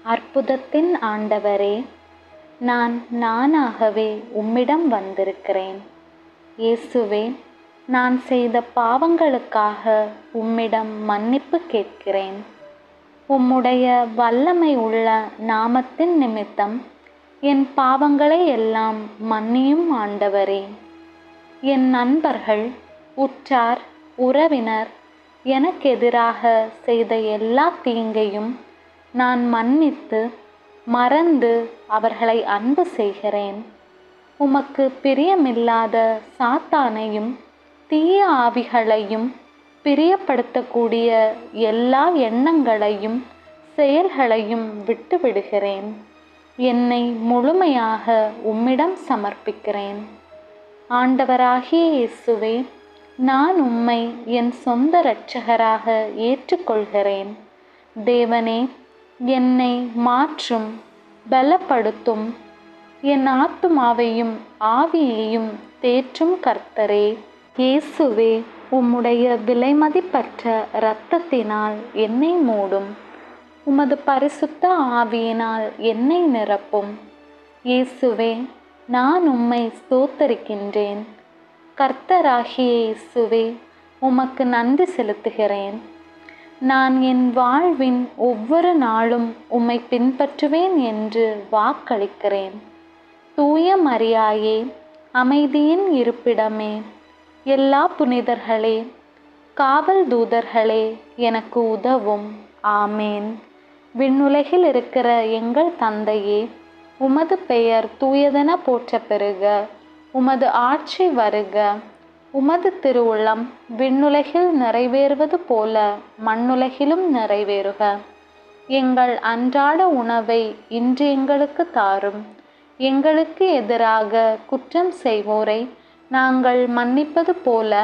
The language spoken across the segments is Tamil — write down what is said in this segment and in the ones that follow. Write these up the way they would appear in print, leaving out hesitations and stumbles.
அற்புதத்தின் ஆண்டவரே, நான் நானாகவே உம்மிடம் வந்திருக்கிறேன். இயேசுவே, நான் செய்த பாவங்களுக்காக உம்மிடம் மன்னிப்பு கேட்கிறேன். உம்முடைய வல்லமை உள்ள நாமத்தின் நிமித்தம் என் பாவங்களை எல்லாம் மன்னியும் ஆண்டவரே. என் நண்பர்கள், உற்றார், உறவினர் எனக்கெதிராக செய்த எல்லா தீங்கையும் நான் மன்னித்து மறந்து அவர்களை அன்பு செய்கிறேன். உமக்கு பிரியமில்லாத சாத்தானையும் தீய ஆவிகளையும் பிரியப்படுத்தக்கூடிய எல்லா எண்ணங்களையும் செயல்களையும் விட்டு விடுகிறேன். என்னை முழுமையாக உம்மிடம் சமர்ப்பிக்கிறேன். ஆண்டவராகிய இயேசுவே, நான் உம்மை என் சொந்த இரட்சகராக ஏற்றுக்கொள்கிறேன். தேவனே, என்னை மாற்றும், பலப்படுத்தும், என் ஆத்துமாவையும் ஆவியையும் தேற்றும் கர்த்தரே. இயேசுவே, உம்முடைய விலைமதிப்பற்ற இரத்தத்தினால் என்னை மூடும். உமது பரிசுத்த ஆவியினால் என்னை நிரப்பும். இயேசுவே, நான் உம்மை ஸ்தோத்தரிக்கின்றேன். கர்த்தராகிய இயேசுவே, உமக்கு நன்றி செலுத்துகிறேன். நான் என் வாழ்வின் ஒவ்வொரு நாளும் உம்மை பின்பற்றுவேன் என்று வாக்களிக்கிறேன். தூய மரியாயே, அமைதியின் இருப்பிடமே, எல்லா புனிதர்களே, காவல் தூதர்களே, எனக்கு உதவும். ஆமேன். விண்ணுலகில் இருக்கிற எங்கள் தந்தையே, உமது பெயர் தூயதென போற்ற பெறுக. உமது ஆட்சி வருக. உமது திருவுளம் விண்ணுலகில் நிறைவேறுவது போல மண்ணுலகிலும் நிறைவேறுக. எங்கள் அன்றாட உணவை இன்று எங்களுக்கு தாரும். எங்களுக்கு எதிராக குற்றம் செய்வோரை நாங்கள் மன்னிப்பது போல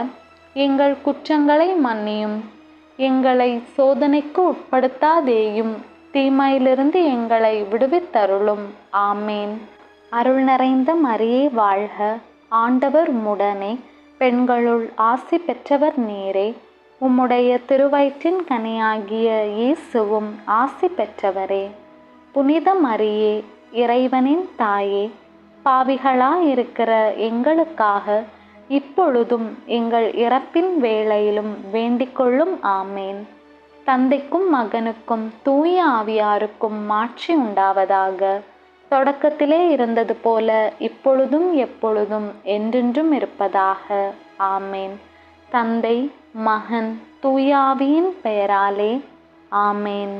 எங்கள் குற்றங்களை மன்னியும். எங்களை சோதனைக்கு உட்படுத்தாதேயும், தீமையிலிருந்து எங்களை விடுவித்தருளும். ஆமேன். அருள் நிறைந்த மரியே வாழ்க. ஆண்டவர் உம்முடனே, பெண்களுள் ஆசி பெற்றவர் நீரே. உம்முடைய திருவயிற்றின் கனியாகிய இயேசுவும் ஆசி பெற்றவரே. புனித மரியே, இறைவனின் தாயே, பாவிகளாயிருக்கிற எங்களுக்காக இப்பொழுதும் எங்கள் இறப்பின் வேளையிலும் வேண்டிக்கொள்ளும். ஆமேன். தந்தைக்கும் மகனுக்கும் தூய ஆவியாருக்கும் மாட்சி உண்டாவதாக. தொடக்கத்திலே இருந்தது போல இப்பொழுதும் எப்பொழுதும் என்றென்றும் இருப்பதாக. ஆமேன். தந்தை, மகன், தூய ஆவியின் பெயராலே. ஆமேன்.